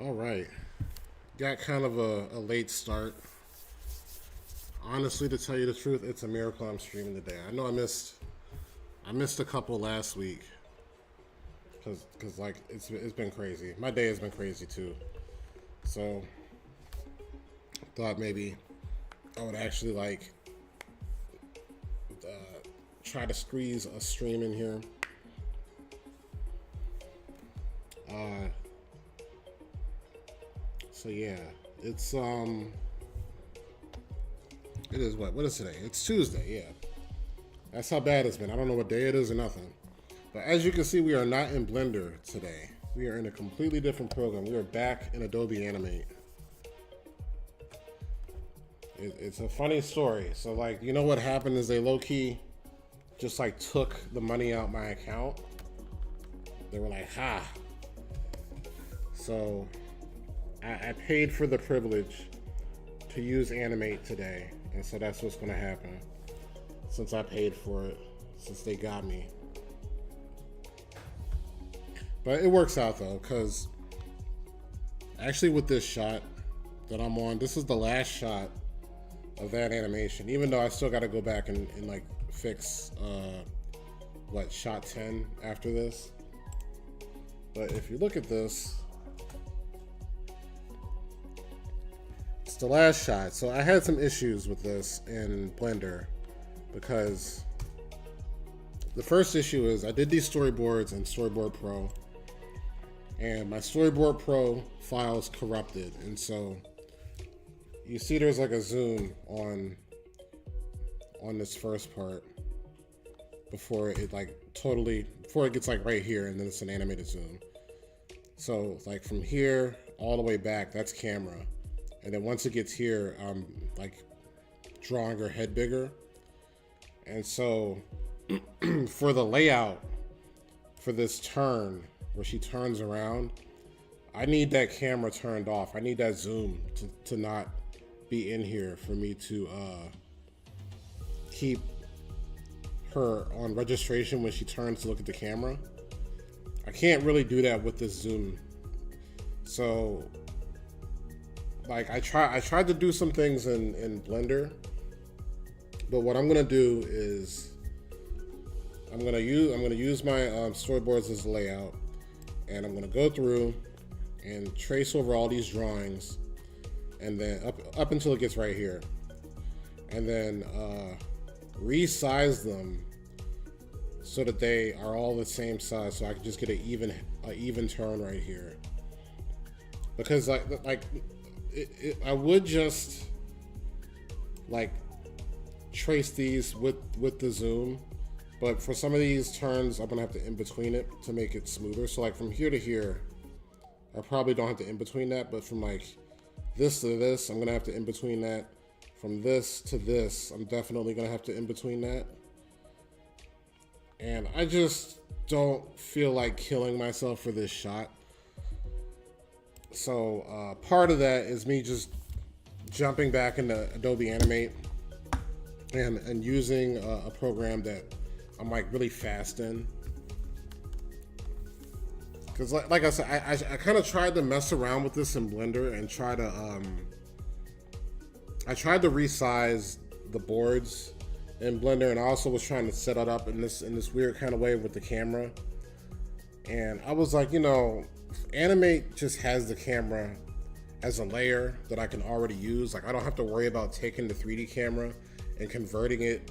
All right. Got kind of a late start. Honestly, to tell you the truth, it's a miracle I'm streaming today. I know I missed a couple last week because like it's been crazy. My day has been crazy too. So thought maybe I would actually like try to squeeze a stream in here. Uh, so yeah, it is what is today? It's Tuesday. Yeah, that's how bad it's been. I don't know what day it is or nothing. But as you can see, we are not in Blender today. We are in a completely different program. We are back in Adobe Animate. It's a funny story. So like, you know what happened is they low-key just like took the money out my account. They were like, ha. So I paid for the privilege to use Animate today. And so that's what's gonna happen. Since I paid for it, since they got me. But it works out though, because actually with this shot that I'm on, this is the last shot of that animation. Even though I still gotta go back and like fix shot 10 after this. But if you look at this, it's the last shot. So I had some issues with this in Blender because the first issue is I did these storyboards in Storyboard Pro, and my Storyboard Pro file's corrupted, and so you see there's like a zoom on this first part before it gets like right here, and then it's an animated zoom. So like from here all the way back, that's camera, and then once it gets here, I'm like drawing her head bigger. And so for the layout for this turn where she turns around, I need that camera turned off. I need that zoom to not be in here for me to keep her on registration when she turns to look at the camera. I can't really do that with this zoom. So like I tried to do some things in Blender, but what I'm gonna do is I'm gonna use my storyboards as a layout, and I'm gonna go through and trace over all these drawings, and then up until it gets right here, and then resize them so that they are all the same size, so I can just get an even turn right here. Because I would just like trace these with the zoom, but for some of these turns I'm gonna have to in between it to make it smoother. So like from here to here, I probably don't have to in between that, but from like this to this, I'm gonna have to in between that. From this to this, I'm definitely gonna have to in between that. And I just don't feel like killing myself for this shot. So part of that is me just jumping back into Adobe Animate and using a program that I'm like really fast in. Because like I said, I kind of tried to mess around with this in Blender and I tried to resize the boards in Blender, and I also was trying to set it up in this weird kind of way with the camera. And I was like, Animate just has the camera as a layer that I can already use. Like I don't have to worry about taking the 3D camera and converting it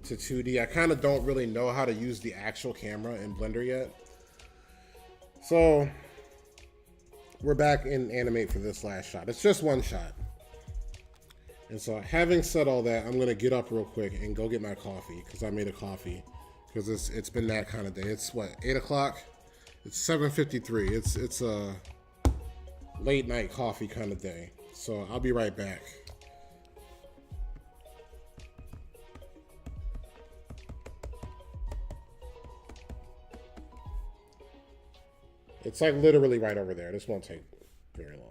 to 2D. I kind of don't really know how to use the actual camera in Blender yet. So we're back in Animate for this last shot. It's just one shot. And so having said all that, I'm gonna get up real quick and go get my coffee, because I made a coffee, because it's been that kind of day. It's what, 8 o'clock? It's 7:53. It's a late night coffee kind of day. So I'll be right back. It's like literally right over there. This won't take very long.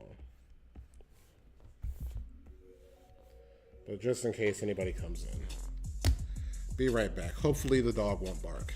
But just in case anybody comes in. Be right back. Hopefully the dog won't bark.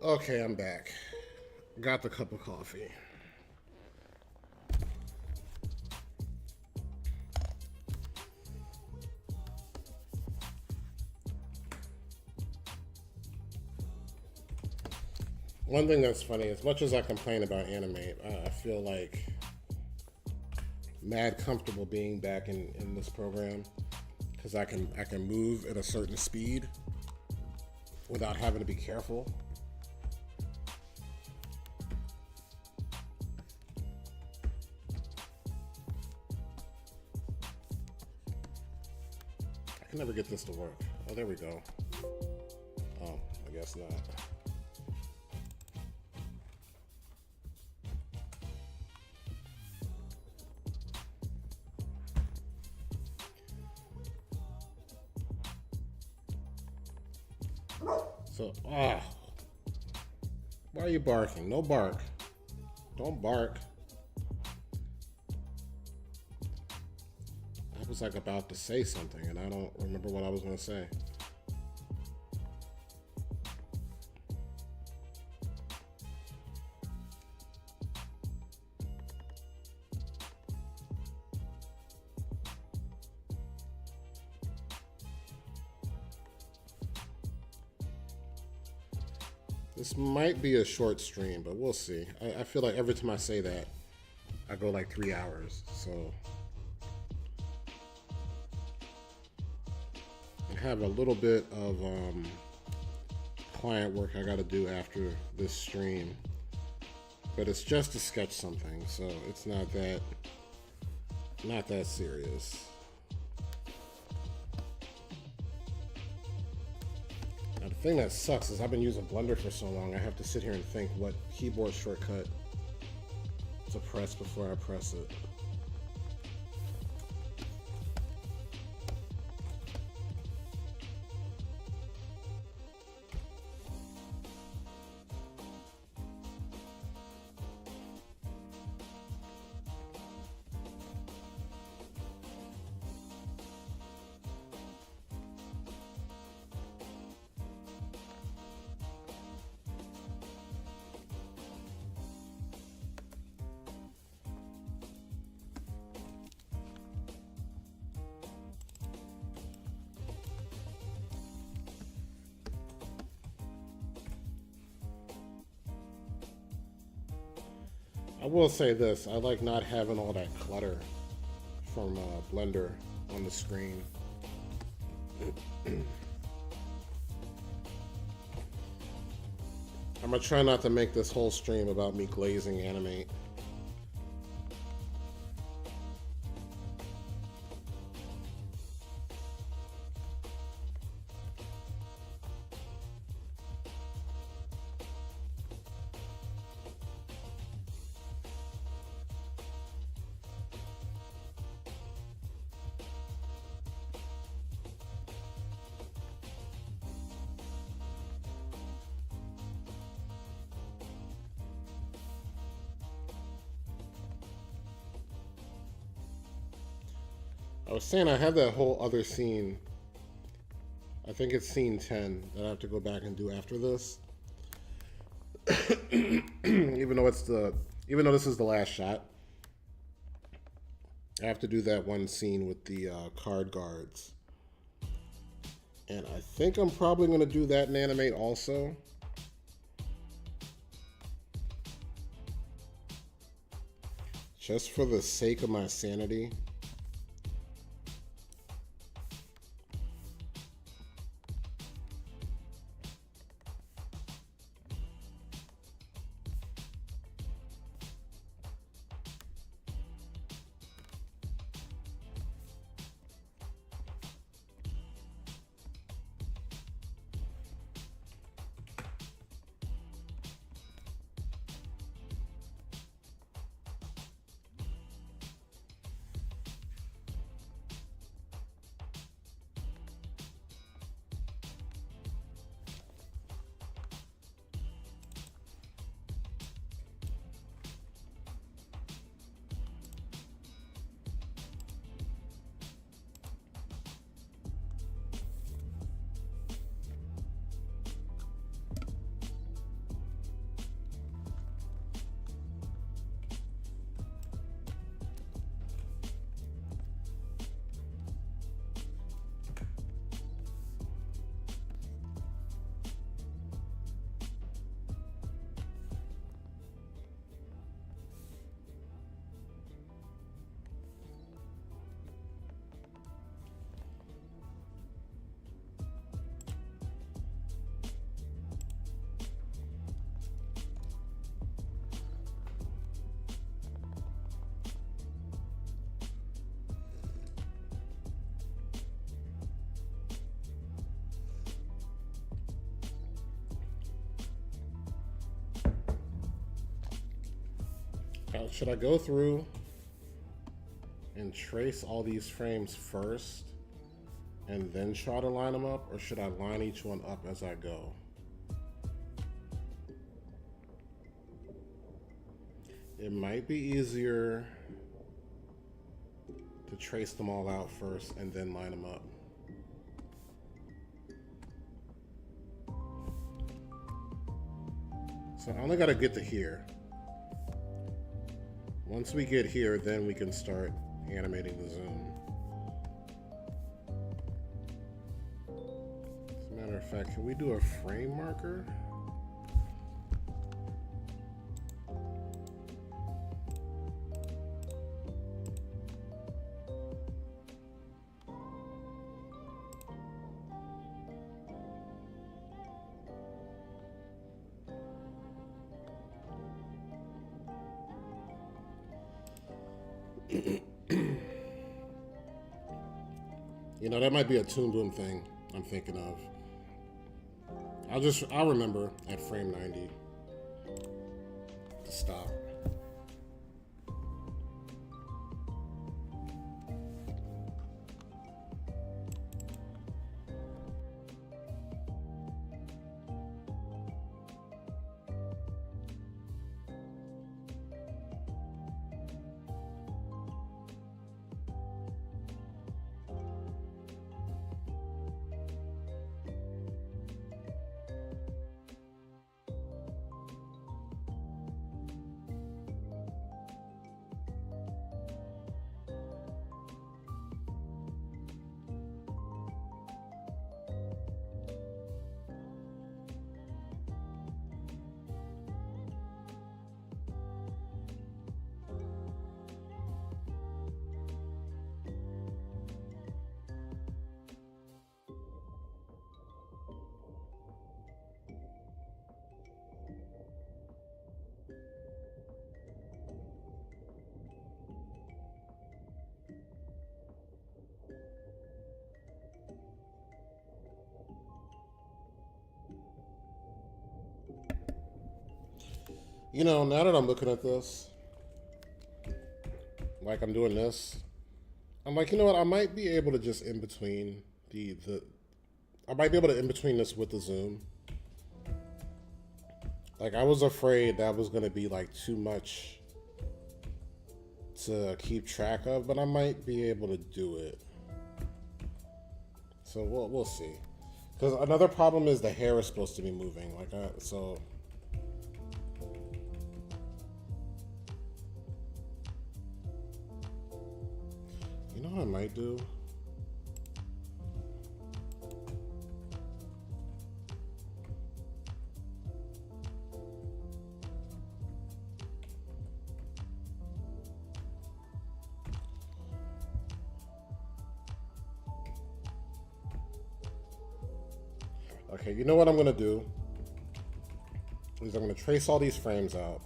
Okay, I'm back. Got the cup of coffee. One thing that's funny, as much as I complain about Animate, I feel like mad comfortable being back in this program because I can move at a certain speed without having to be careful. I can never get this to work. Oh, there we go. Oh, I guess not. So, why are you barking? No bark. Don't bark. I was like about to say something and I don't remember what I was going to say. This might be a short stream, but we'll see. I feel like every time I say that, I go like 3 hours. So I have a little bit of client work I got to do after this stream, but it's just to sketch something, so it's not that serious. Now, the thing that sucks is I've been using Blender for so long, I have to sit here and think what keyboard shortcut to press before I press it. I will say this, I like not having all that clutter from Blender on the screen. I'm gonna try not to make this whole stream about me glazing Animate. I was saying I have that whole other scene. I think it's scene 10 that I have to go back and do after this. even though this is the last shot, I have to do that one scene with the card guards. And I think I'm probably going to do that in Animate also. Just for the sake of my sanity. Now, should I go through and trace all these frames first and then try to line them up, or should I line each one up as I go? It might be easier to trace them all out first and then line them up. So I only gotta get to here. Once we get here, then we can start animating the zoom. As a matter of fact, can we do a frame marker? You know, that might be a Toon Boom thing I'm thinking of. I'll remember at frame 90 to stop. You know, now that I'm looking at this, like I'm doing this, I'm like, you know what? I might be able to just in between I might be able to in between this with the zoom. Like I was afraid that was gonna be like too much to keep track of, but I might be able to do it. So we'll see. Because another problem is the hair is supposed to be moving, so. You know what I might do? Okay, you know what I'm gonna do? Is I'm gonna trace all these frames out.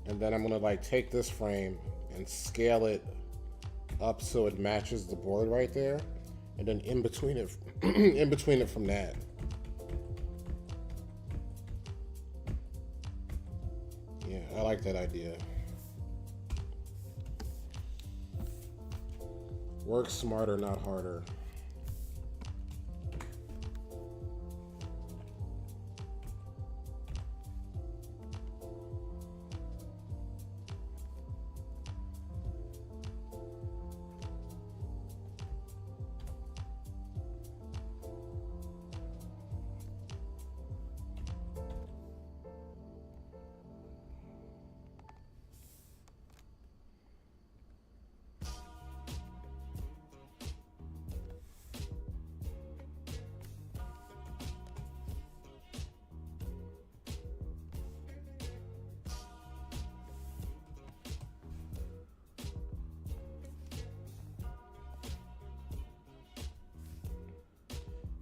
And then I'm gonna like take this frame and scale it up so it matches the board right there, and then in between it from that. Yeah, I like that idea. Work smarter, not harder.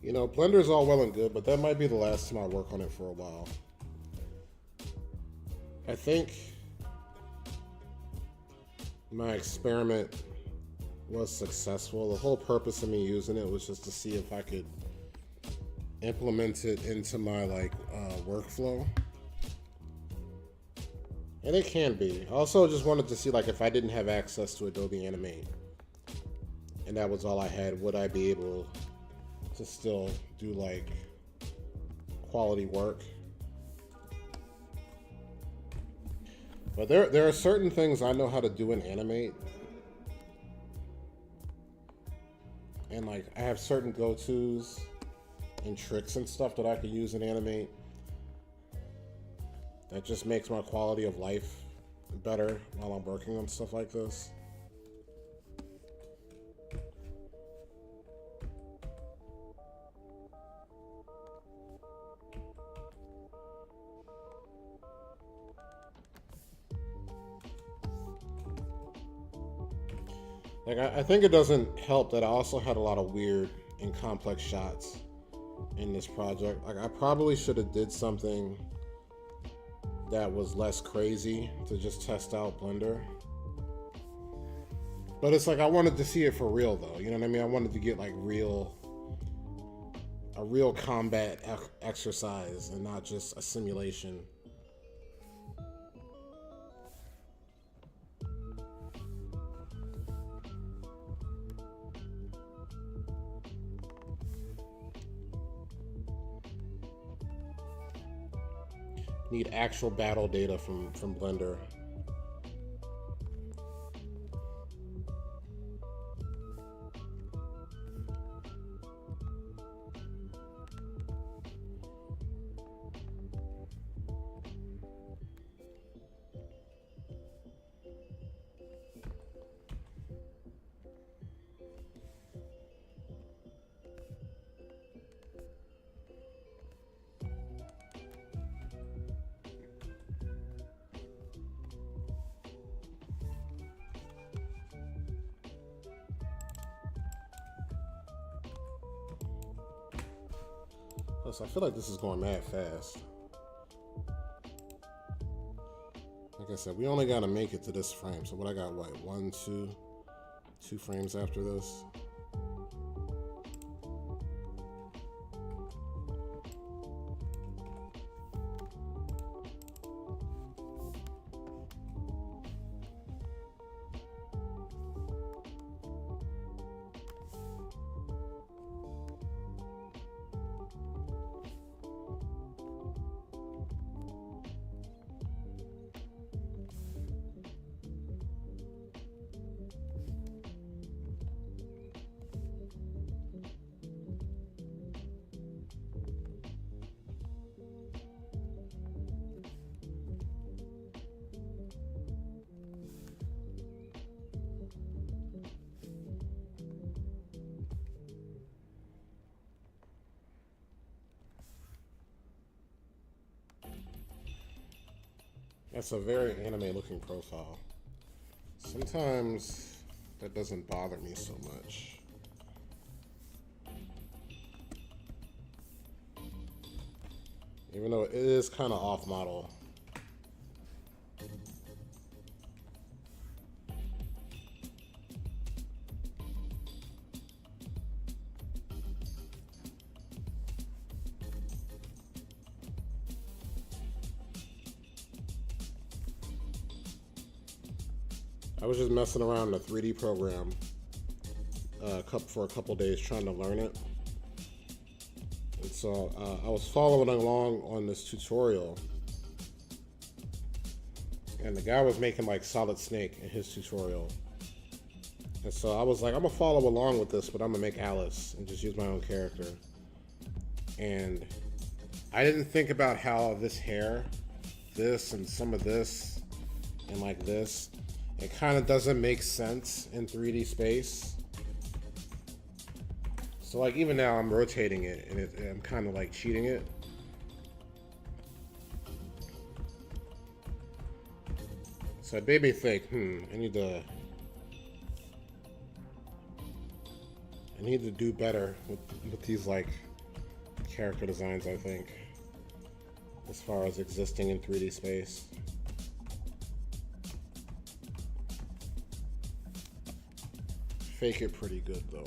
You know, Blender's all well and good, but that might be the last time I work on it for a while. I think my experiment was successful. The whole purpose of me using it was just to see if I could implement it into my workflow. And it can be. I also just wanted to see like if I didn't have access to Adobe Animate and that was all I had, would I be able to still do like quality work? But there are certain things I know how to do in Animate. And like I have certain go-tos and tricks and stuff that I can use in Animate that just makes my quality of life better while I'm working on stuff like this. Like I think it doesn't help that I also had a lot of weird and complex shots in this project. Like I probably should have did something that was less crazy to just test out Blender. But it's like I wanted to see it for real though. You know what I mean? I wanted to get like a real combat exercise and not just a simulation. Need actual battle data from Blender. Plus, I feel like this is going mad fast. Like I said, we only gotta make it to this frame. So what I got, what, 1, 2 frames after this? That's a very anime looking profile. Sometimes that doesn't bother me so much. Even though it is kind of off model. I was just messing around in a 3D program for a couple days trying to learn it. And so I was following along on this tutorial. And the guy was making like Solid Snake in his tutorial. And so I was like, I'm gonna follow along with this, but I'm gonna make Alice and just use my own character. And I didn't think about how this hair, this and some of this, and like this, it kind of doesn't make sense in 3D space. So like even now I'm rotating it and I'm kind of like cheating it. So it made me think, I need to do better with these like character designs, I think, as far as existing in 3D space. Fake it pretty good though.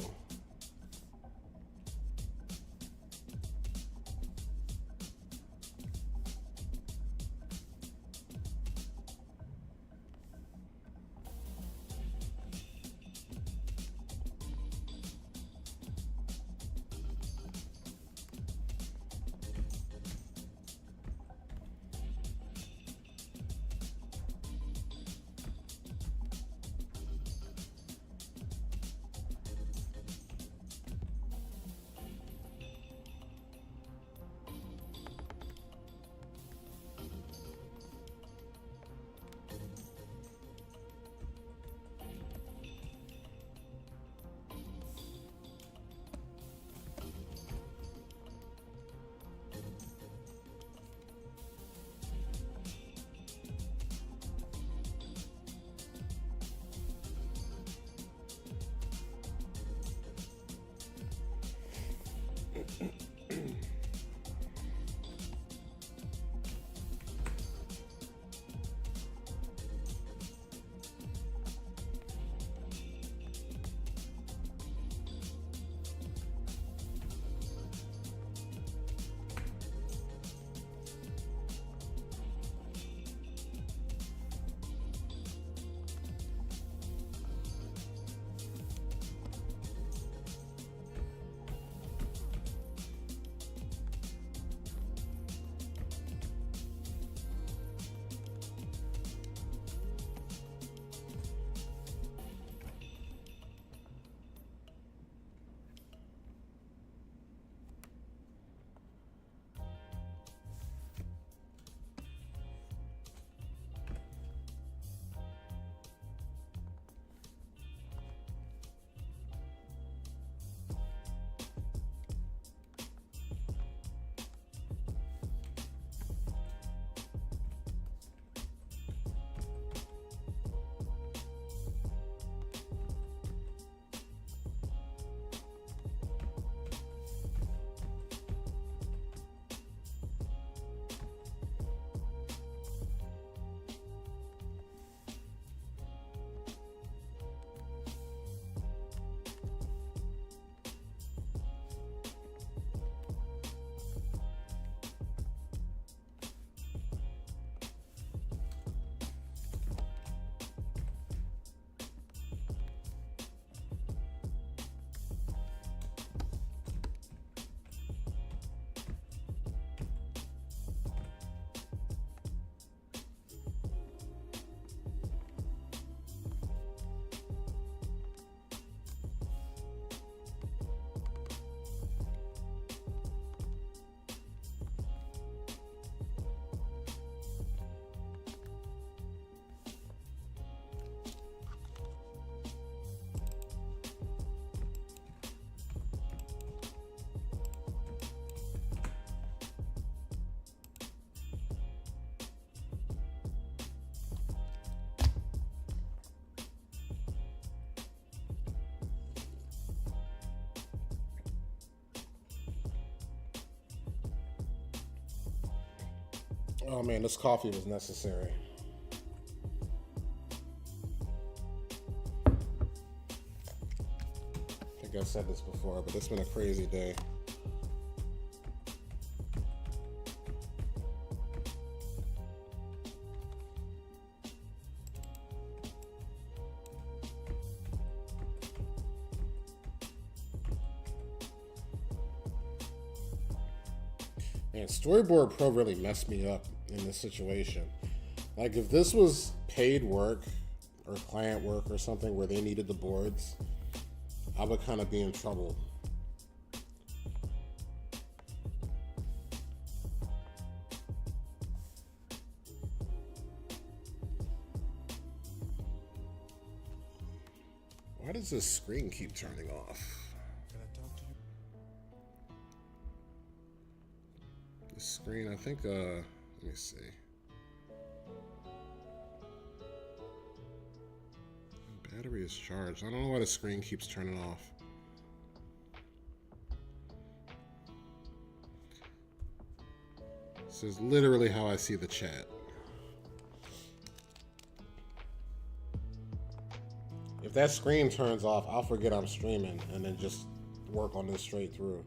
Oh man, this coffee was necessary. I think I've said this before, but it's been a crazy day. Man, Storyboard Pro really messed me up in this situation. Like, if this was paid work or client work or something where they needed the boards, I would kind of be in trouble. Why does this screen keep turning off? This screen, I think, let me see. Battery is charged. I don't know why the screen keeps turning off. This is literally how I see the chat. If that screen turns off, I'll forget I'm streaming and then just work on this straight through.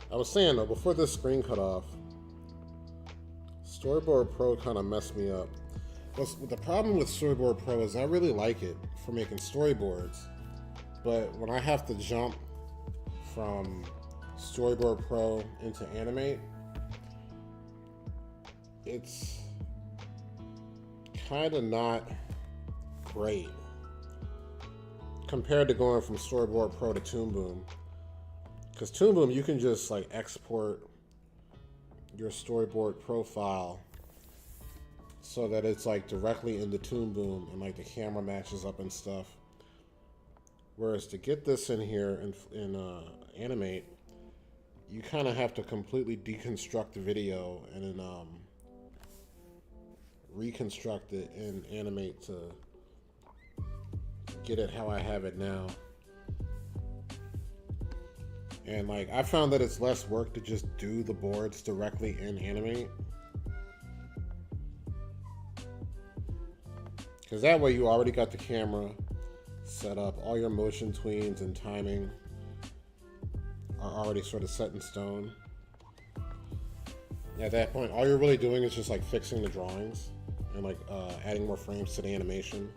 I was saying though, before this screen cut off, Storyboard Pro kind of messed me up. The problem with Storyboard Pro is I really like it for making storyboards, but when I have to jump from Storyboard Pro into Animate, it's kind of not great compared to going from Storyboard Pro to Toon Boom. Because Toon Boom, you can just like export your Storyboard profile so that it's like directly into Toon Boom and like the camera matches up and stuff. Whereas to get this in here in Animate, you kind of have to completely deconstruct the video and then reconstruct it in Animate to get it how I have it now. And like, I found that it's less work to just do the boards directly in Animate. Because that way you already got the camera set up. All your motion tweens and timing are already sort of set in stone. At that point, all you're really doing is just like fixing the drawings and like adding more frames to the animation.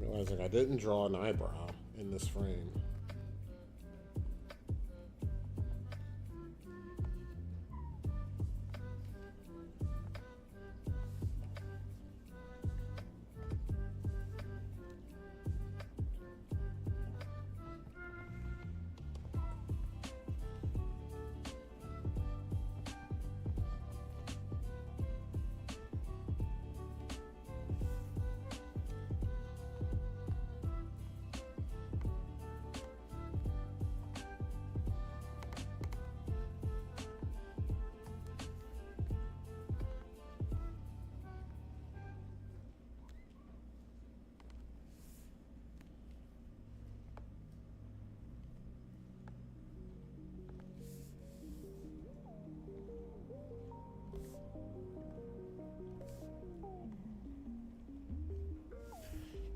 Realizing I didn't draw an eyebrow in this frame.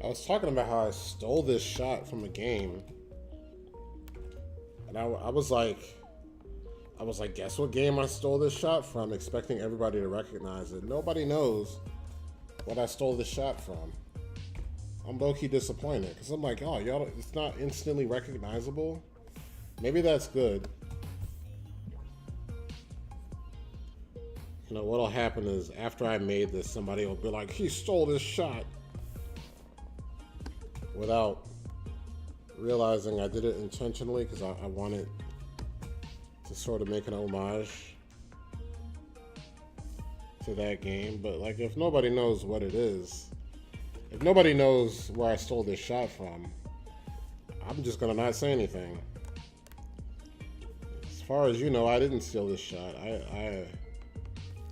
I was talking about how I stole this shot from a game, and I was like, guess what game I stole this shot from? Expecting everybody to recognize it. Nobody knows what I stole this shot from. I'm low-key disappointed because I'm like, oh, y'all, it's not instantly recognizable. Maybe that's good. You know, what'll happen is after I made this, somebody will be like, he stole this shot, without realizing I did it intentionally because I wanted to sort of make an homage to that game. But like, if nobody knows what it is, if nobody knows where I stole this shot from, I'm just gonna not say anything. As far as you know, I didn't steal this shot. I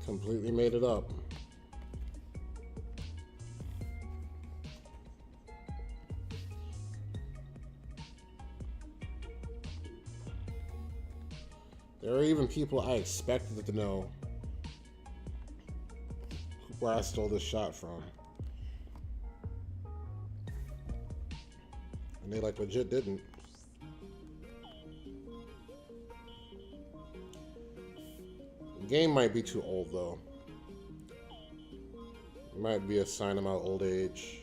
completely made it up. There are even people I expected to know where I stole this shot from. And they like legit didn't. The game might be too old though. It might be a sign of my old age.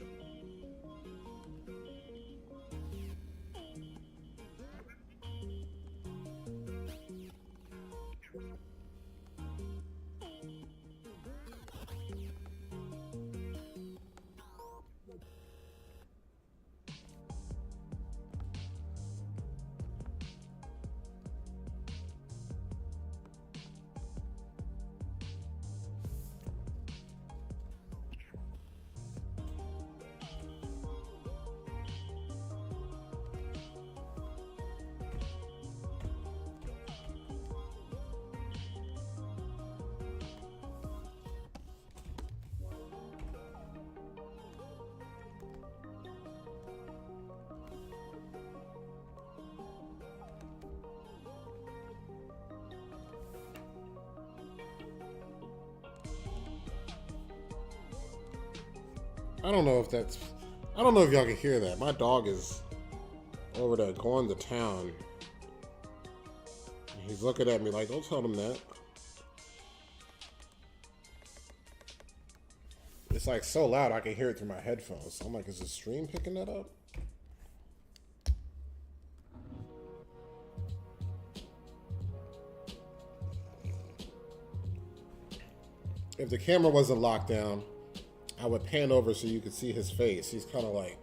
I don't know if y'all can hear that. My dog is over there going to town. He's looking at me like, don't tell him that. It's like so loud I can hear it through my headphones. So I'm like, is the stream picking that up? If the camera wasn't locked down, I would pan over so you could see his face. He's kind of like,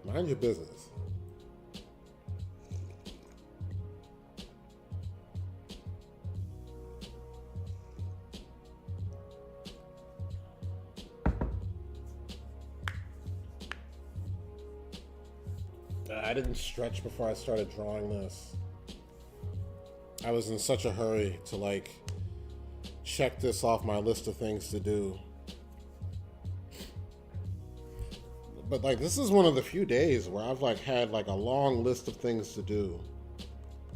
mind your business. I didn't stretch before I started drawing this. I was in such a hurry to like check this off my list of things to do. But like, this is one of the few days where I've like had like a long list of things to do.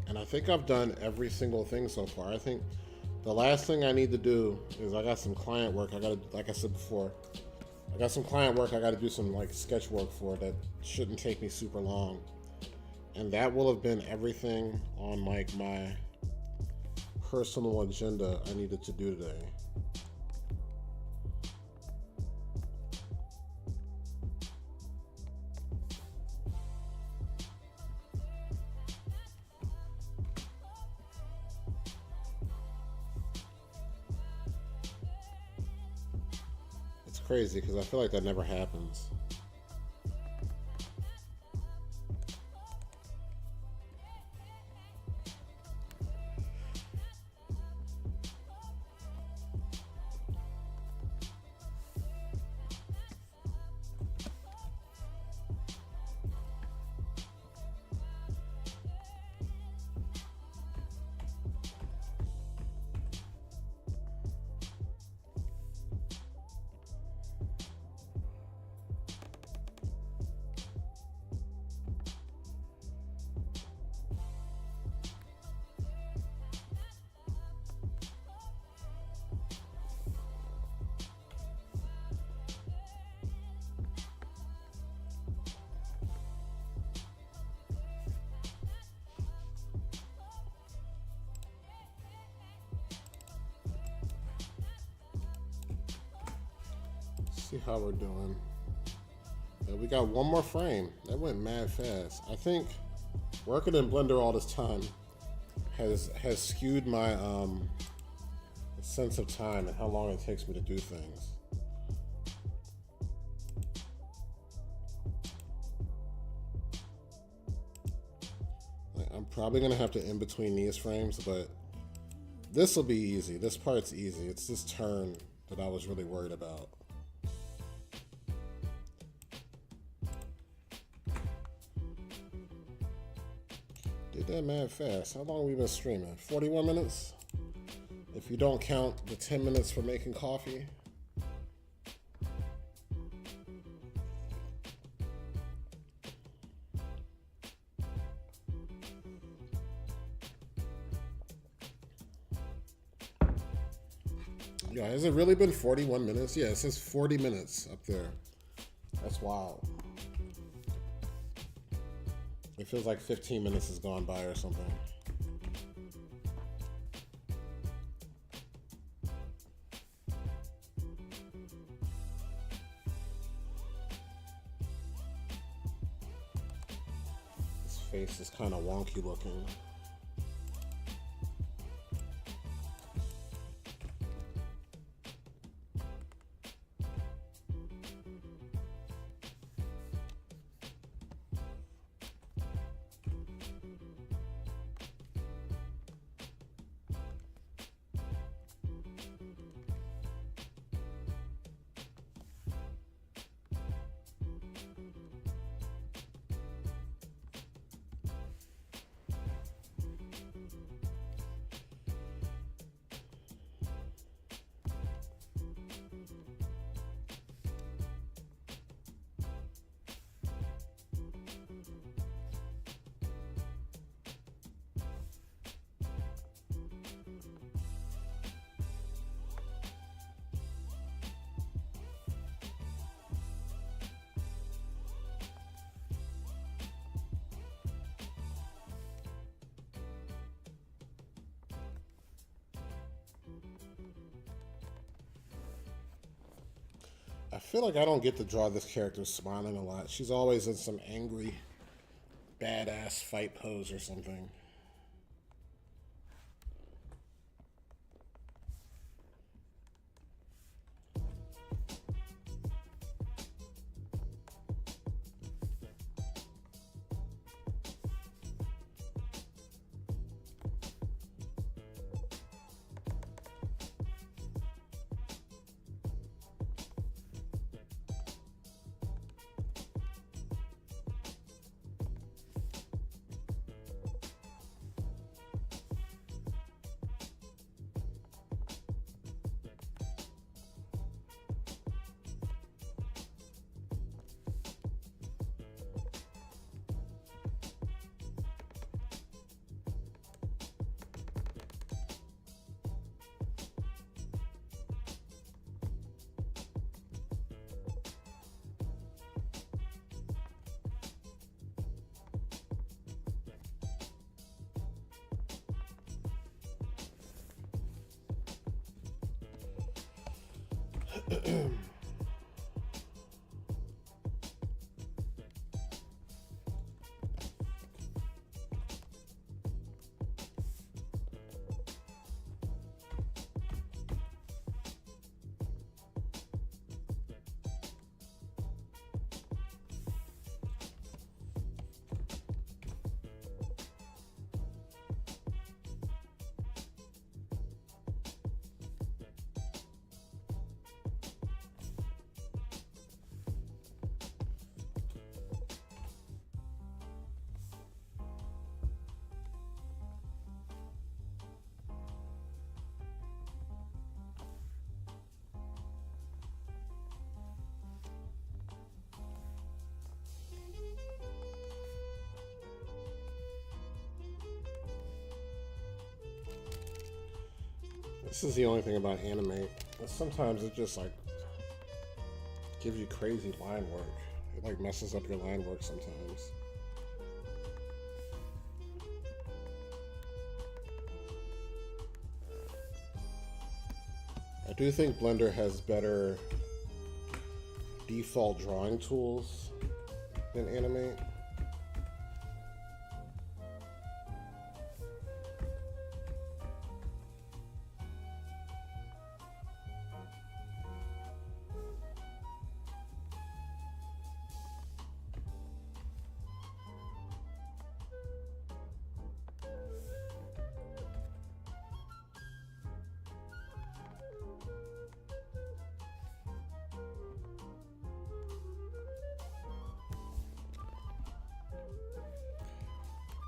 And I think I've done every single thing so far. I think the last thing I need to do is I got some client work. I gotta, like I said before, I got some client work I gotta do some like sketch work for that shouldn't take me super long. And that will have been everything on like my personal agenda I needed to do today. It's crazy because I feel like that never happens. See how we're doing. We got one more frame. That went mad fast. I think working in Blender all this time has skewed my sense of time and how long it takes me to do things. I'm probably gonna have to in between these frames, but this will be easy. This part's easy. It's this turn that I was really worried about. Did that mad fast. How long have we been streaming? 41 minutes? If you don't count the 10 minutes for making coffee. Yeah, has it really been 41 minutes? Yeah, it says 40 minutes up there. That's wild. It feels like 15 minutes has gone by or something. His face is kind of wonky looking. I feel like I don't get to draw this character smiling a lot. She's always in some angry, badass fight pose or something. This is the only thing about anime. Sometimes it just like gives you crazy line work. It like messes up your line work sometimes. I do think Blender has better default drawing tools in Animate.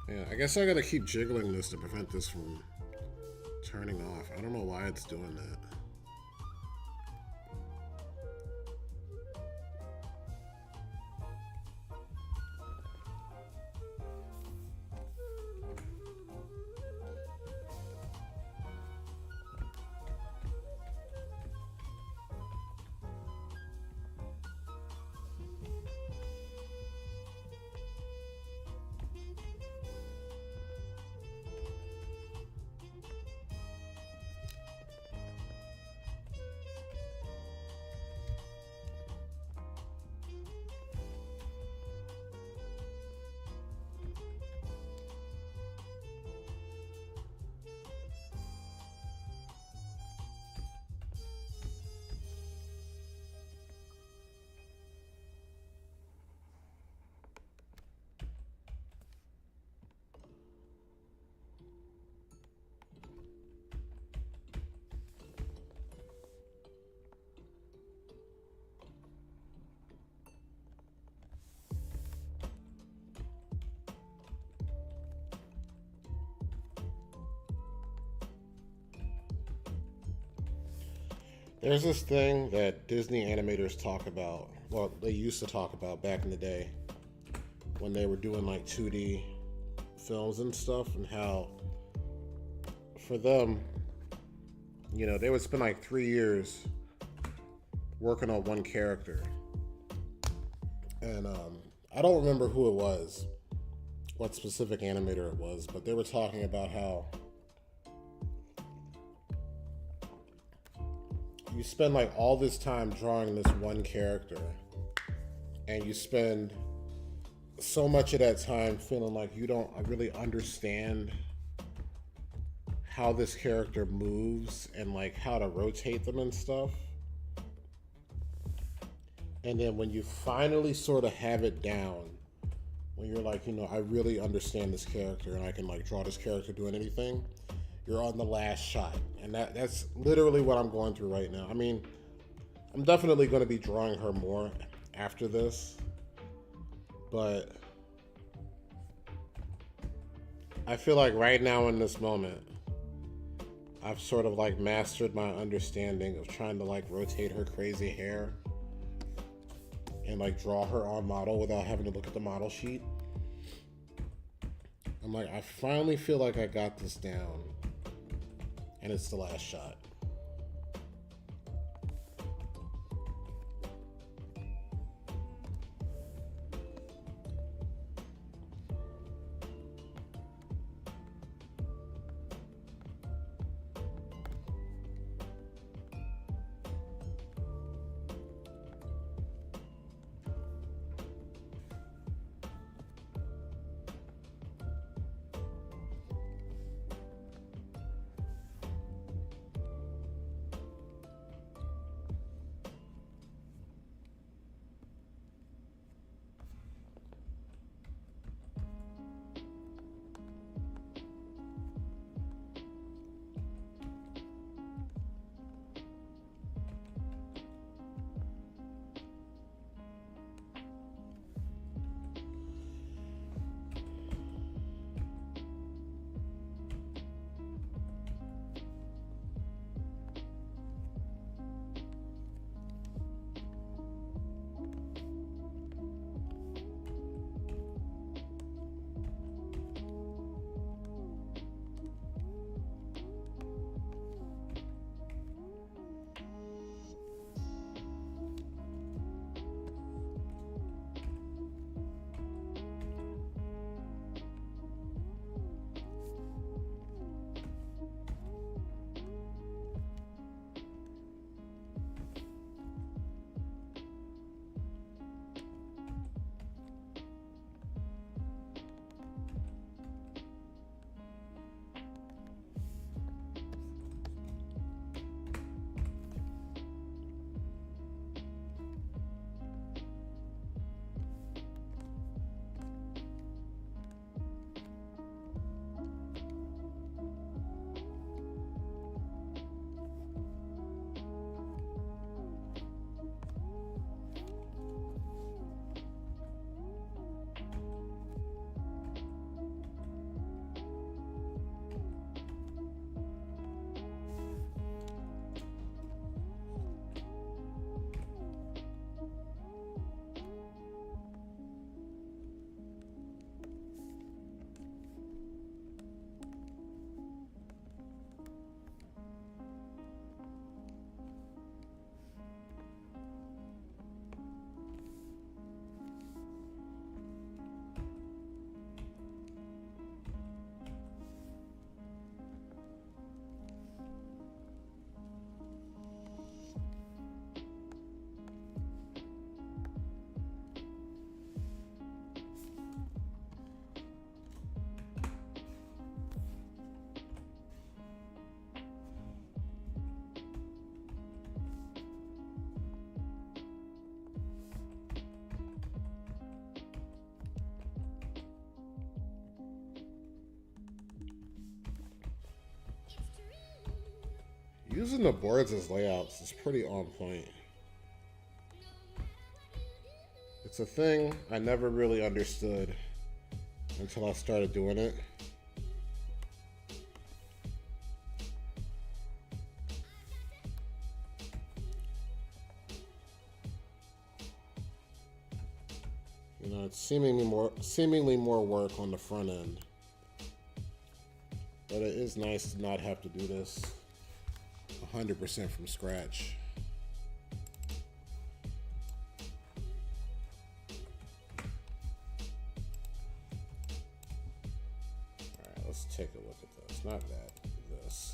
Yeah, I guess I gotta keep jiggling this to prevent this from turning off. I don't know why it's doing that. There's this thing that Disney animators talk about. Well, they used to talk about back in the day when they were doing like 2D films and stuff, and how for them, you know, they would spend like 3 years working on one character. And I don't remember who it was, what specific animator it was, but they were talking about how you spend like all this time drawing this one character, and you spend so much of that time feeling like you don't really understand how this character moves and like how to rotate them and stuff. And then when you finally sort of have it down, when you're like, you know, I really understand this character and I can like draw this character doing anything, you're on the last shot. And that's literally what I'm going through right now. I mean, I'm definitely going to be drawing her more after this, but I feel like right now in this moment, I've sort of like mastered my understanding of trying to like rotate her crazy hair and like draw her on model without having to look at the model sheet. I'm like, I finally feel like I got this down, and it's the last shot. Using the boards as layouts is pretty on point. It's a thing I never really understood until I started doing it. You know, it's seemingly more work on the front end. But it is nice to not have to do this 100% from scratch. Alright, let's take a look at this. Not that, this.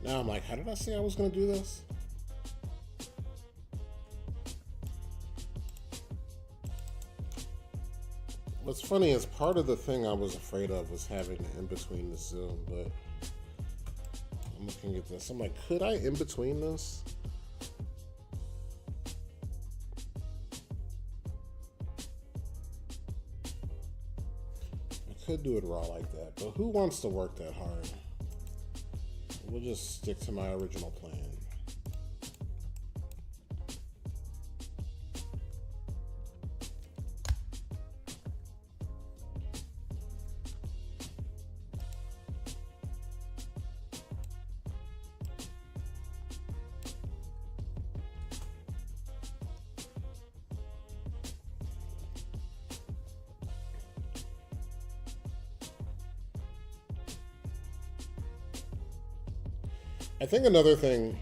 Now I'm like, how did I say I was going to do this? What's funny is part of the thing I was afraid of was having to in between the zoom, but I'm looking at this. I'm like, could I in between this? I could do it raw like that, but who wants to work that hard? We'll just stick to my original plan. I think another thing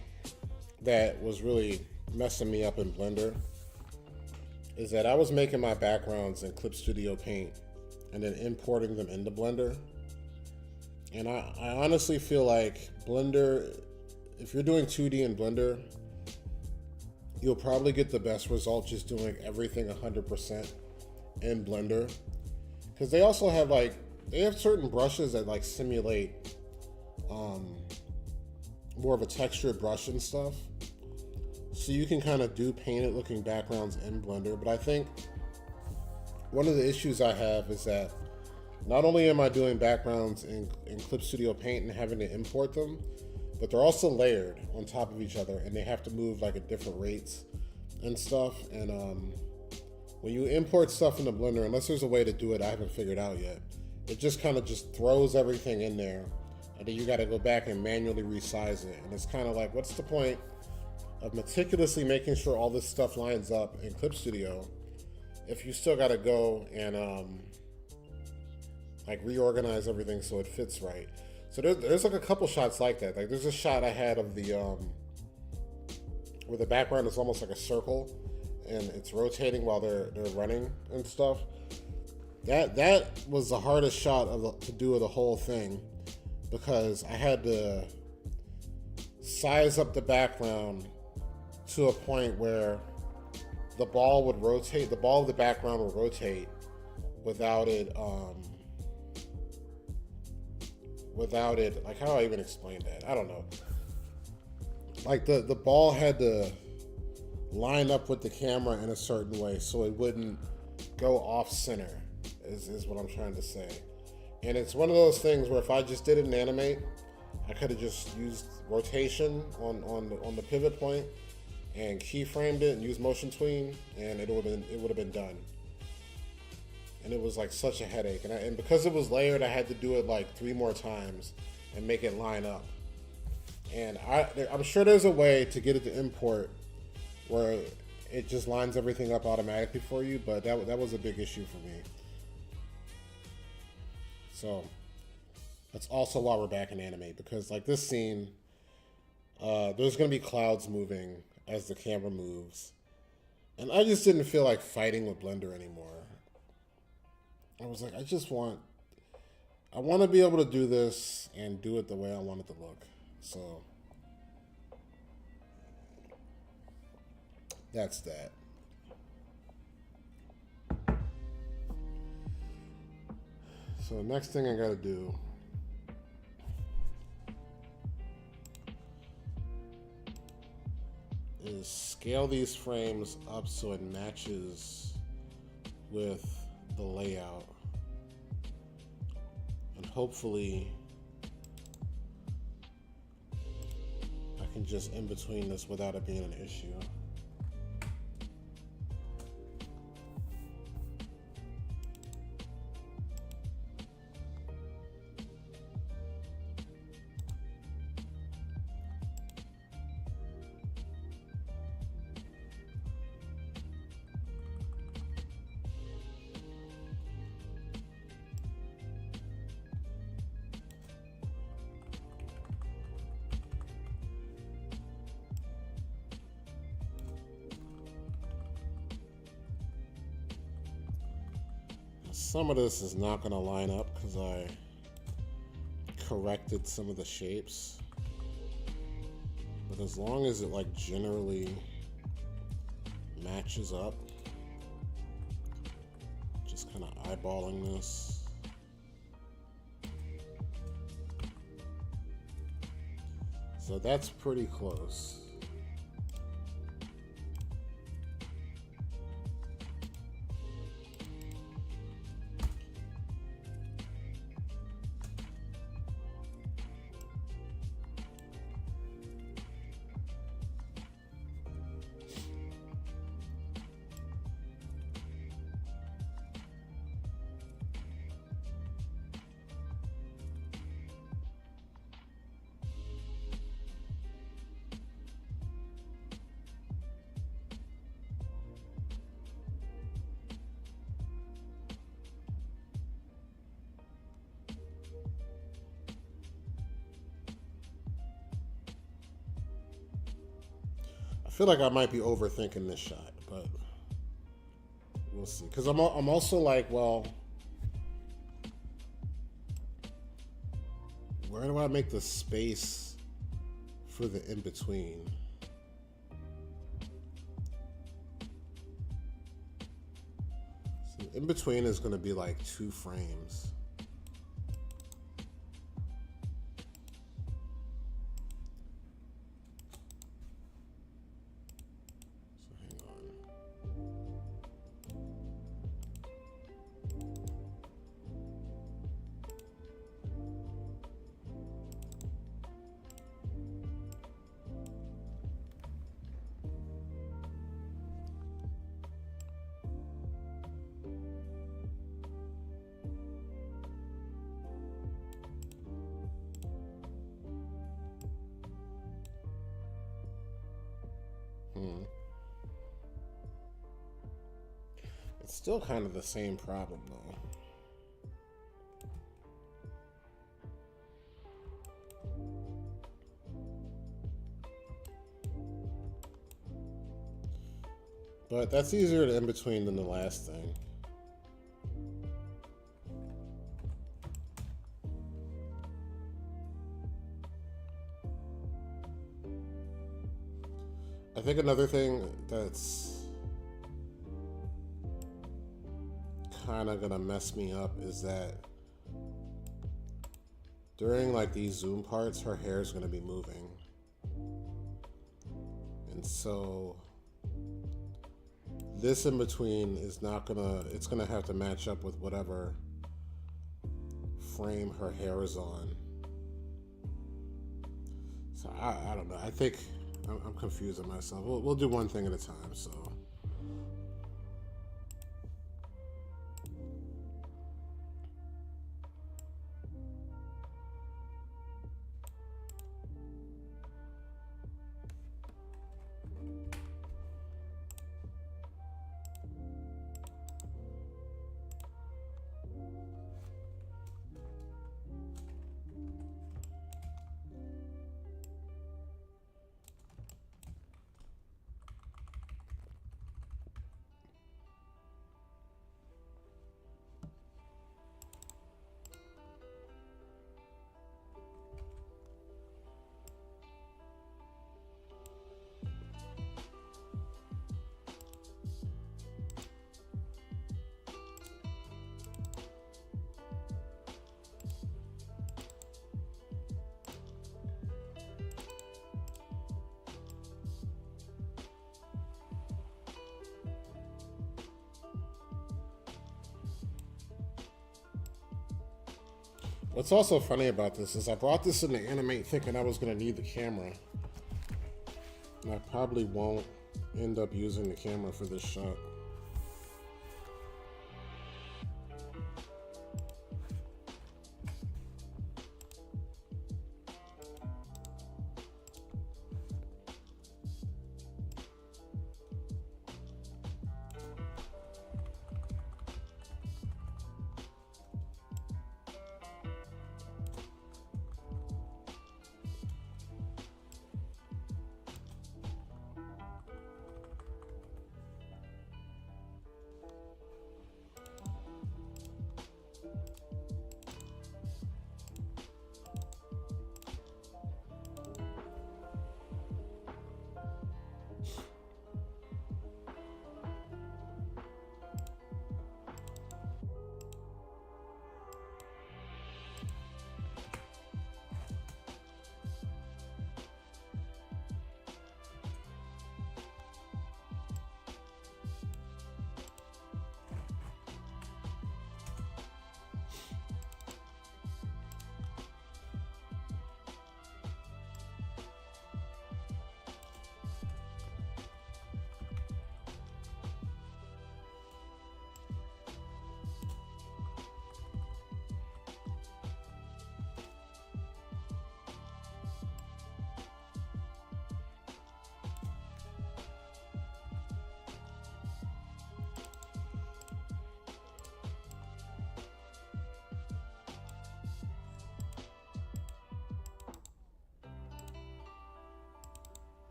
that was really messing me up in Blender is that I was making my backgrounds in Clip Studio Paint and then importing them into Blender. And I honestly feel like Blender, if you're doing 2D in Blender, you'll probably get the best result just doing everything 100% in Blender. Because they also have they have certain brushes that simulate more of a textured brush and stuff. So you can kind of do painted looking backgrounds in Blender. But I think one of the issues I have is that not only am I doing backgrounds in Clip Studio Paint and having to import them, but they're also layered on top of each other and they have to move at different rates and stuff. And when you import stuff into Blender, unless there's a way to do it I haven't figured out yet, it just kind of just throws everything in there. And then you got to go back and manually resize it. And it's kind of like, what's the point of meticulously making sure all this stuff lines up in Clip Studio if you still got to go and reorganize everything so it fits right? So there's a couple shots like that. There's a shot I had of the where the background is almost like a circle and it's rotating while they're running and stuff. That was the hardest shot to do of the whole thing, because I had to size up the background to a point where the ball would rotate. The ball of the background would rotate without it. Without it, like, how do I even explain that? I don't know. Like the ball had to line up with the camera in a certain way so it wouldn't go off center. Is what I'm trying to say. And it's one of those things where if I just didn't animate, I could have just used rotation on the pivot point and keyframed it and used motion tween, and it would have been done. And it was like such a headache, and because it was layered, I had to do it like 3 more times and make it line up. And I'm sure there's a way to get it to import where it just lines everything up automatically for you, but that was a big issue for me. So that's also why we're back in Animate, because like this scene, there's going to be clouds moving as the camera moves. And I just didn't feel like fighting with Blender anymore. I was like, I want to be able to do this and do it the way I want it to look. So that's that. So the next thing I got to do is scale these frames up so it matches with the layout, and hopefully I can just in between this without it being an issue. Some of this is not going to line up because I corrected some of the shapes. But as long as it like generally matches up, just kind of eyeballing this. So that's pretty close. I feel like I might be overthinking this shot, but we'll see. Because I'm also like, well, where do I make the space for the in-between? So the in-between is going to be like 2 frames. It's still kind of the same problem, though. But that's easier to in between than the last thing. I think another thing that's kind of gonna mess me up is that during like these Zoom parts, her hair is gonna be moving, and so this in between is not gonna. It's gonna have to match up with whatever frame her hair is on. So I don't know. I think I'm confusing myself. We'll do one thing at a time. So. What's also funny about this is I brought this in to animate thinking I was going to need the camera. And I probably won't end up using the camera for this shot.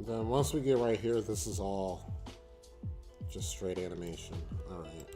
Then once we get right here, this is all just straight animation. All right.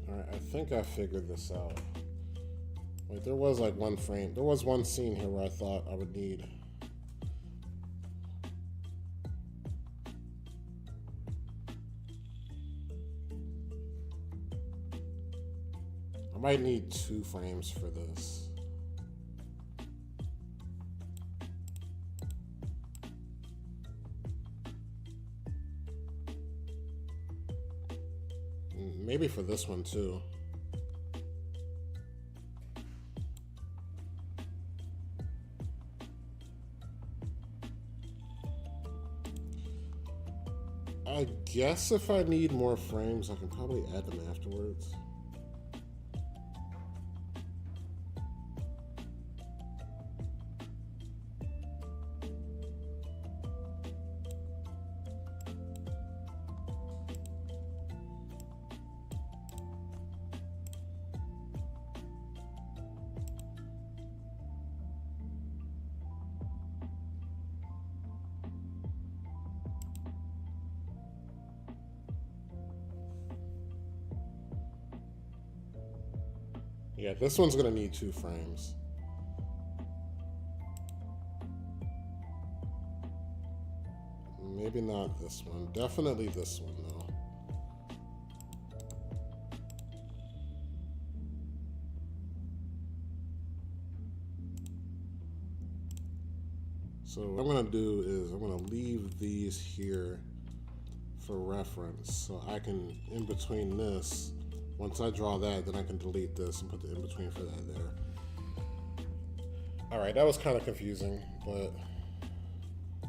All right, I think I figured this out. Like there was like one frame. There was one scene here where I thought I would need. I might need 2 frames for this. Maybe for this one too. I guess if I need more frames, I can probably add them afterwards. Yeah, this one's gonna need 2 frames. Maybe not this one. Definitely this one though. So what I'm gonna do is I'm gonna leave these here for reference, so I can, in between this, once I draw that, then I can delete this and put the in between for that there. All right, that was kind of confusing, but I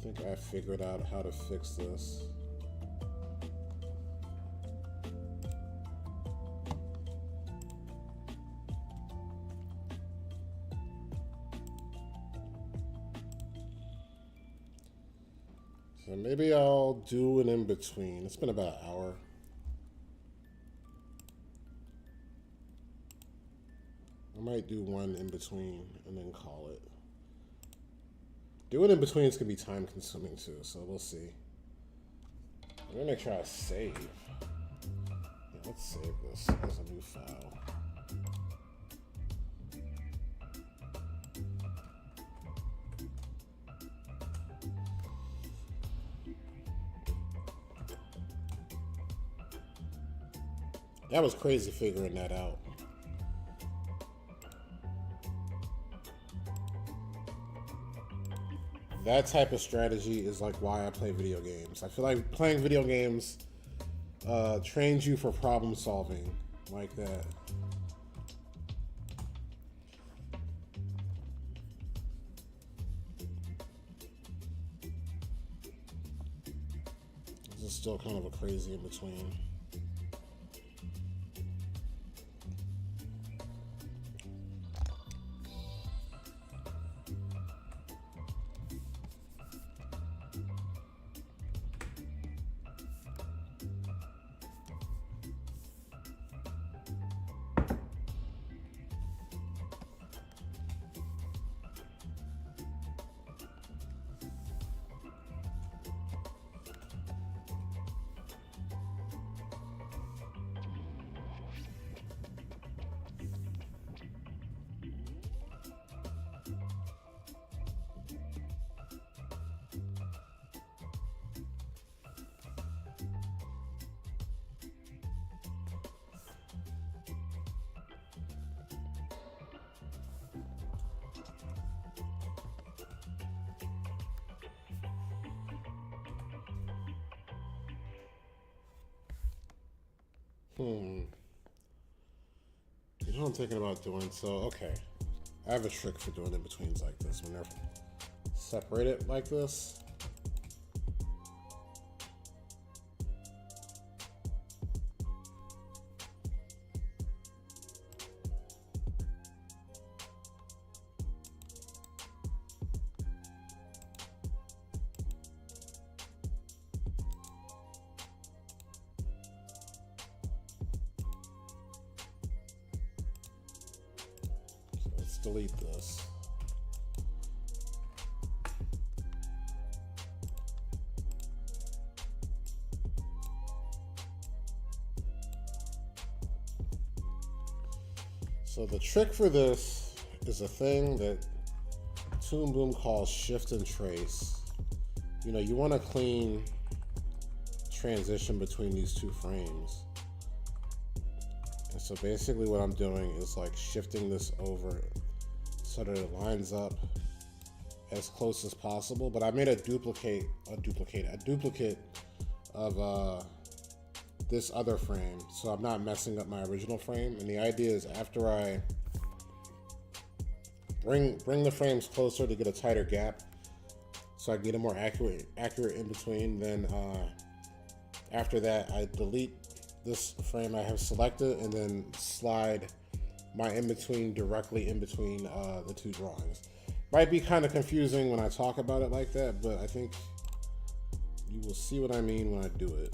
think I figured out how to fix this. So maybe I'll do an in between. It's been about an hour. I might do one in between and then call it. Doing in betweens can be time consuming too, so we'll see. I'm gonna make sure I save. Yeah, let's save this as a new file. That was crazy figuring that out. That type of strategy is like why I play video games. I feel like playing video games trains you for problem solving like that. This is still kind of a crazy in between. You know what I'm thinking about doing? So, okay. I have a trick for doing in-betweens like this. When they're separated like this. Delete this. So the trick for this is a thing that Toon Boom calls shift and trace. You know, you want a clean transition between these two frames. And so basically what I'm doing is like shifting this over so that it lines up as close as possible. But I made a duplicate of this other frame, so I'm not messing up my original frame. And the idea is after I bring the frames closer to get a tighter gap, so I can get a more accurate in between. Then after that, I delete this frame I have selected and then slide my in between directly in between the two drawings. Might be kind of confusing when I talk about it like that, but I think you will see what I mean when I do it.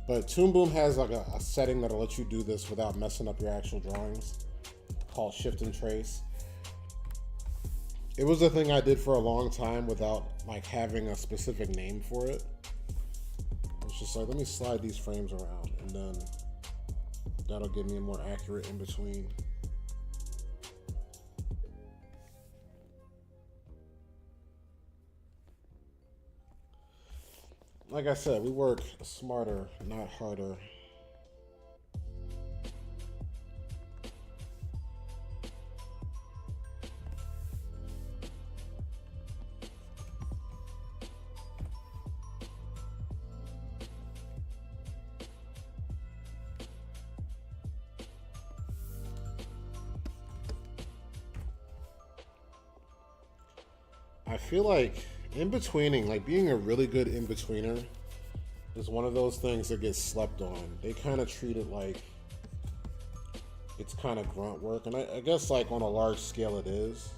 But Toon Boom has like a setting that'll let you do this without messing up your actual drawings, called shift and trace. It was a thing I did for a long time without like having a specific name for it. It's just like, let me slide these frames around, and then that'll give me a more accurate in between. Like I said, we work smarter, not harder. I feel like in-betweening, like being a really good in-betweener, is one of those things that gets slept on. They kind of treat it like it's kind of grunt work, and I guess like on a large scale it is.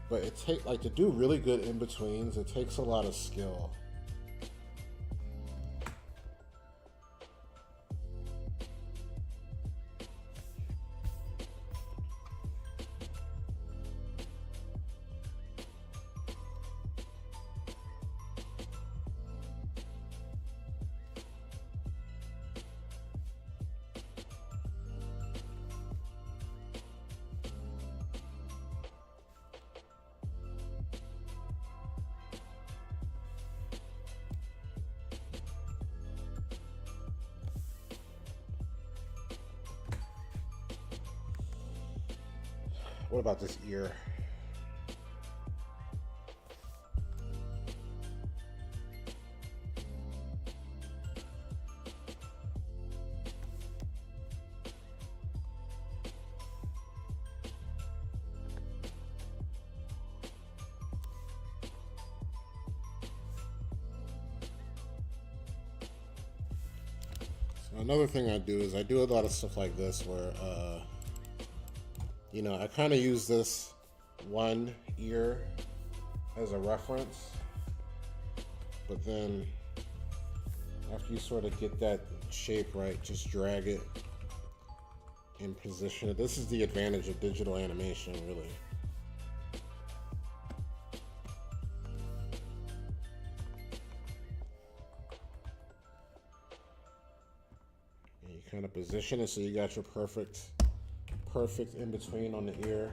But it takes, like, to do really good in-betweens, it takes a lot of skill. What about this ear? So another thing I do is I do a lot of stuff like this where you know, I kind of use this one ear as a reference, but then after you sort of get that shape right, just drag it and position it. This is the advantage of digital animation, really. And you kind of position it so you got your perfect in between on the ear.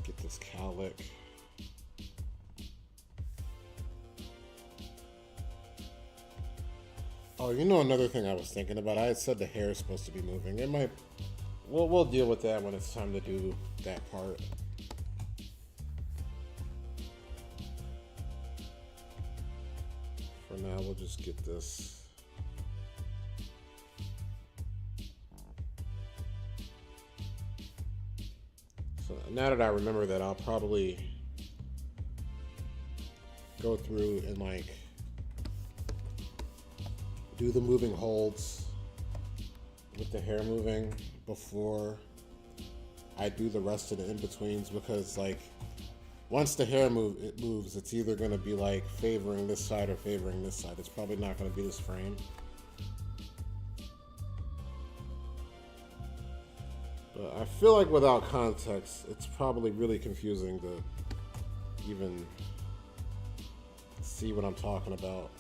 Get this cowlick. Oh, you know, another thing I was thinking about, I had said the hair is supposed to be moving. It might, we'll deal with that when it's time to do that part. For now, we'll just get this. So now that I remember that, I'll probably go through and like do the moving holds with the hair moving before I do the rest of the in-betweens, because like once the hair moves, it's either going to be like favoring this side or favoring this side. It's probably not going to be this frame. But I feel like without context, it's probably really confusing to even see what I'm talking about.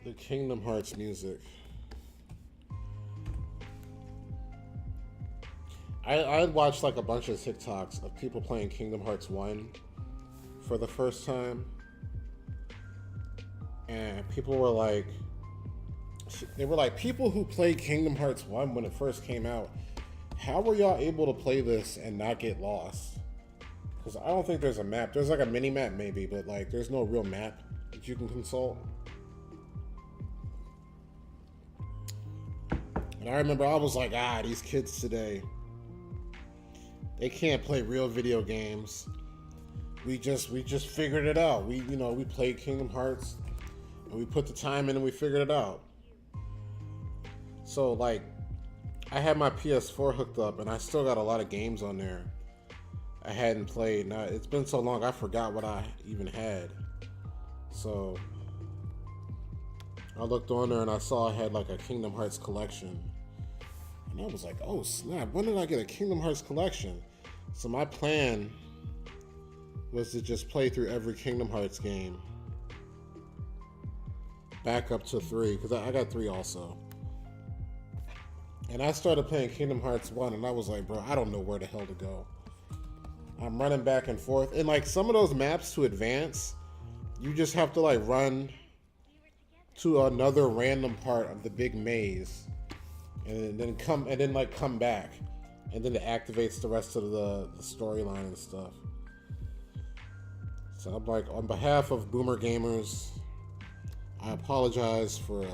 The Kingdom Hearts music. I watched like a bunch of TikToks of people playing Kingdom Hearts 1 for the first time. And people were like, people who played Kingdom Hearts 1 when it first came out, how were y'all able to play this and not get lost? Because I don't think there's a map. There's like a mini map maybe, but like there's no real map that you can consult. And I remember I was like, these kids today, they can't play real video games. We just figured it out. We played Kingdom Hearts and we put the time in and we figured it out. So like, I had my PS4 hooked up and I still got a lot of games on there I hadn't played. Now it's been so long I forgot what I even had. So I looked on there and I saw I had like a Kingdom Hearts collection. And I was like, oh snap, when did I get a Kingdom Hearts collection? So my plan was to just play through every Kingdom Hearts game. Back up to 3, because I got 3 also. And I started playing Kingdom Hearts 1 and I was like, bro, I don't know where the hell to go. I'm running back and forth. And like some of those maps to advance, you just have to like run to another random part of the big maze. And then come back, and then it activates the rest of the storyline and stuff. So I'm like, on behalf of Boomer Gamers, I apologize for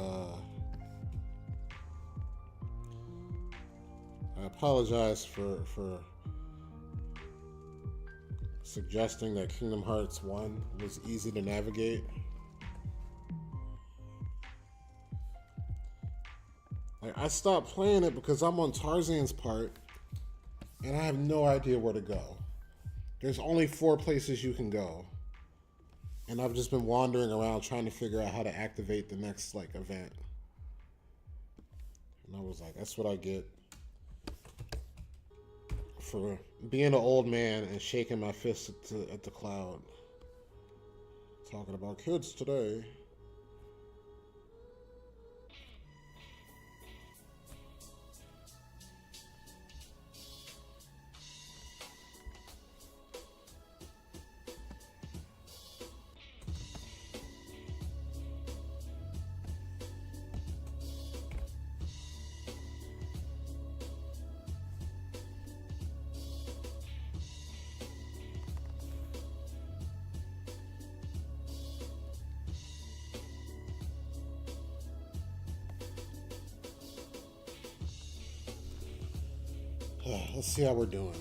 suggesting that Kingdom Hearts 1 was easy to navigate. Like, I stopped playing it because I'm on Tarzan's part and I have no idea where to go. There's only 4 places you can go. And I've just been wandering around trying to figure out how to activate the next like event. And I was like, that's what I get for being an old man and shaking my fist at the cloud. Talking about kids today. Let's see how we're doing.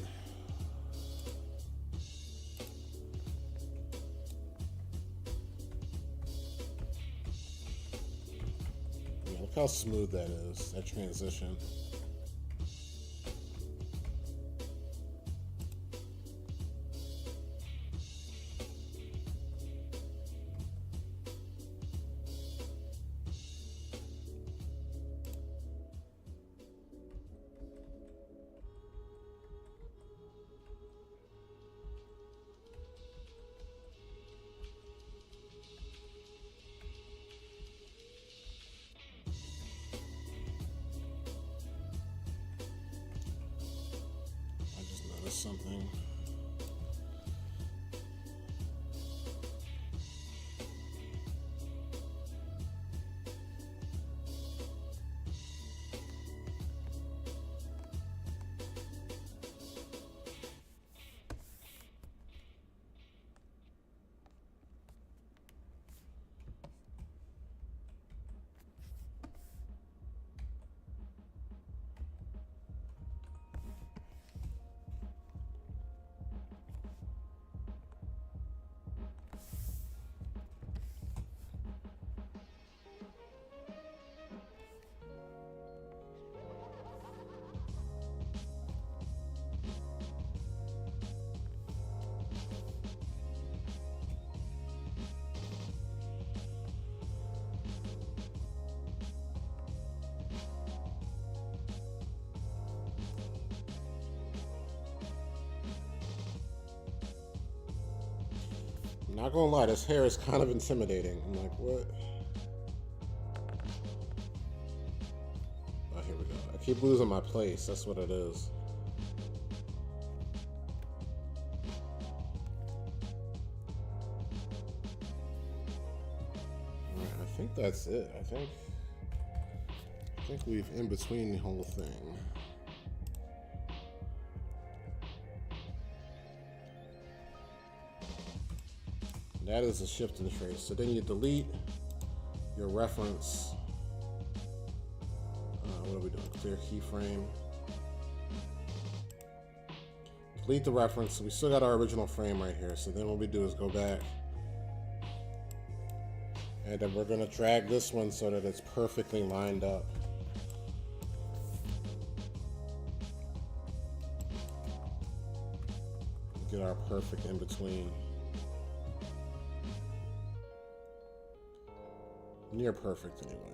Yeah, look how smooth that is, that transition. Something. Not gonna lie, this hair is kind of intimidating. I'm like, what? Oh, here we go. I keep losing my place. That's what it is. All right, I think that's it. I think we've in between the whole thing. That is a shift and trace. So then you delete your reference. What are we doing? Clear keyframe. Delete the reference. So we still got our original frame right here. So then what we do is go back. And then we're going to drag this one so that it's perfectly lined up. Get our perfect in between. Near perfect anyway.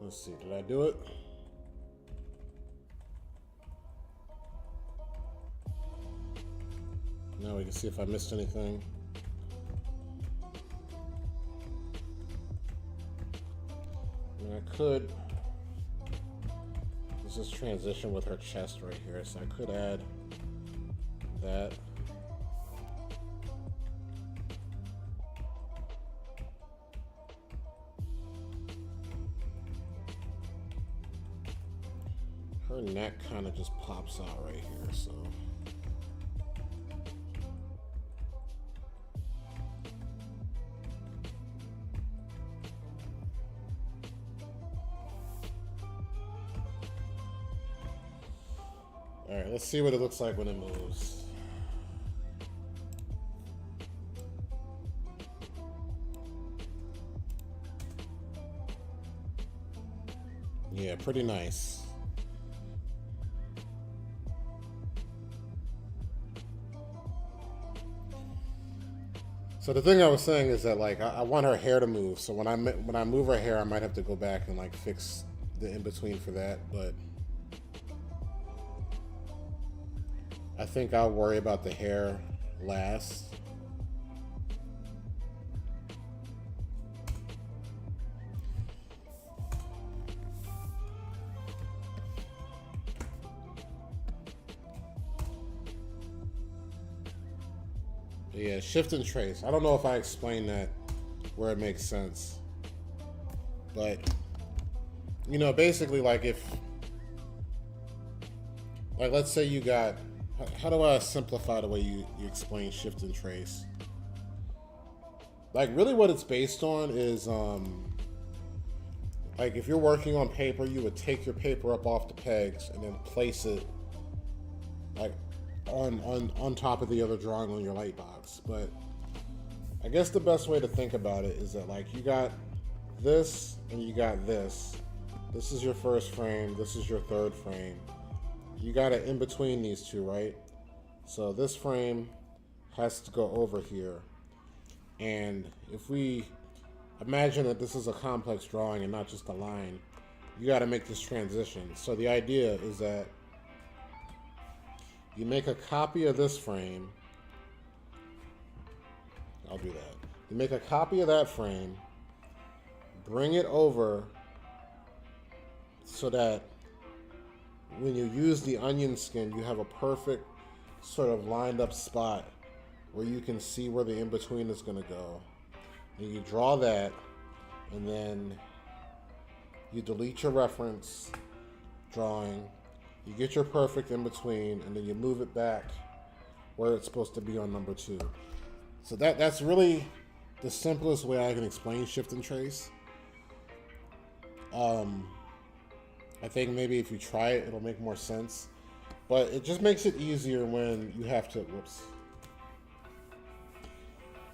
Let's see, did I do it? Now we can see if I missed anything. And I could, this is transition with her chest right here, so I could add that. Her neck kind of just pops out right here, so. All right, let's see what it looks like when it moves. Yeah, pretty nice. So the thing I was saying is that like I want her hair to move. So when I move her hair, I might have to go back and like fix the in between for that. But I think I'll worry about the hair last. Yeah, shift and trace. I don't know if I explained that where it makes sense. But, you know, basically like if, like let's say you got, how do I simplify the way you explain shift and trace? Like really what it's based on is, Like if you're working on paper, you would take your paper up off the pegs and then place it like on top of the other drawing on your light box. But I guess the best way to think about it is that like you got this and you got this. This is your first frame, this is your third frame. You got it in between these two, right? So this frame has to go over here. And if we imagine that this is a complex drawing and not just a line, you got to make this transition. So the idea is that you make a copy of this frame. I'll do that. You make a copy of that frame, bring it over so that when you use the onion skin, you have a perfect sort of lined up spot where you can see where the in-between is going to go. And you draw that, and then you delete your reference drawing, you get your perfect in-between, and then you move it back where it's supposed to be on number 2. So that's really the simplest way I can explain shift and trace. I think maybe if you try it, it'll make more sense. But it just makes it easier when you have to,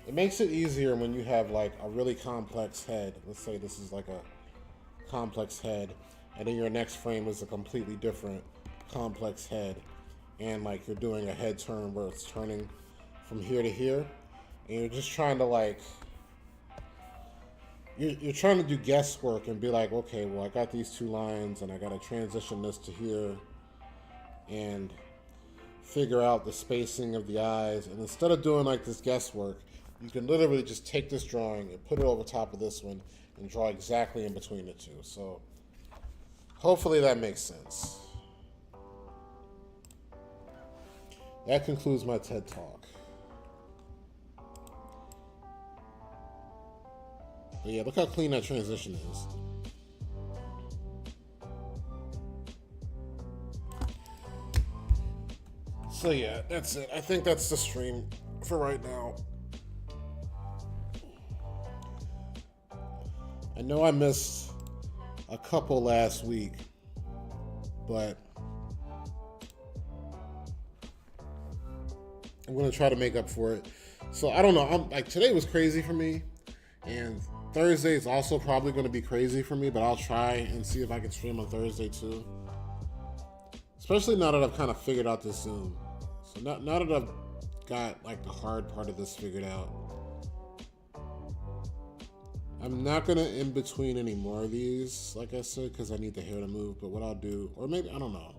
It makes it easier when you have like a really complex head. Let's say this is like a complex head, and then your next frame is a completely different complex head. And like you're doing a head turn where it's turning from here to here. And you're just trying to like, you're trying to do guesswork and be like, okay, well I got these 2 lines and I got to transition this to here and figure out the spacing of the eyes. And instead of doing like this guesswork, you can literally just take this drawing and put it over top of this one and draw exactly in between the 2. So hopefully that makes sense. That concludes my TED Talk. But yeah, look how clean that transition is. So yeah, that's it. I think that's the stream for right now. I know I missed a couple last week, but I'm gonna try to make up for it. So I don't know. I'm like, today was crazy for me, and Thursday is also probably going to be crazy for me, but I'll try and see if I can stream on Thursday too. Especially now that I've kind of figured out this Zoom. So now that I've got like the hard part of this figured out, I'm not going to in between any more of these, like I said, because I need the hair to move. But what I'll do, or maybe, I don't know.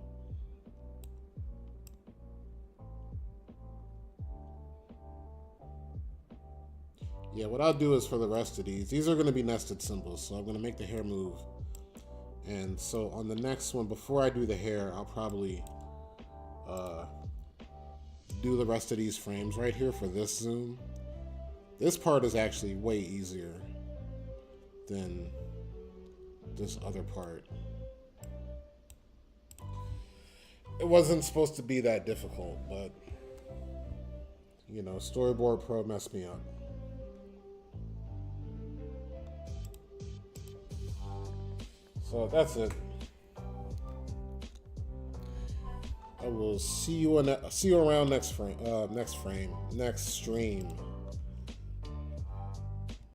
Yeah, what I'll do is for the rest of these are going to be nested symbols, so I'm going to make the hair move. And so on the next one, before I do the hair, I'll probably do the rest of these frames right here for this zoom. This part is actually way easier than this other part. It wasn't supposed to be that difficult, but you know, Storyboard Pro messed me up. So that's it. I will see you around next stream.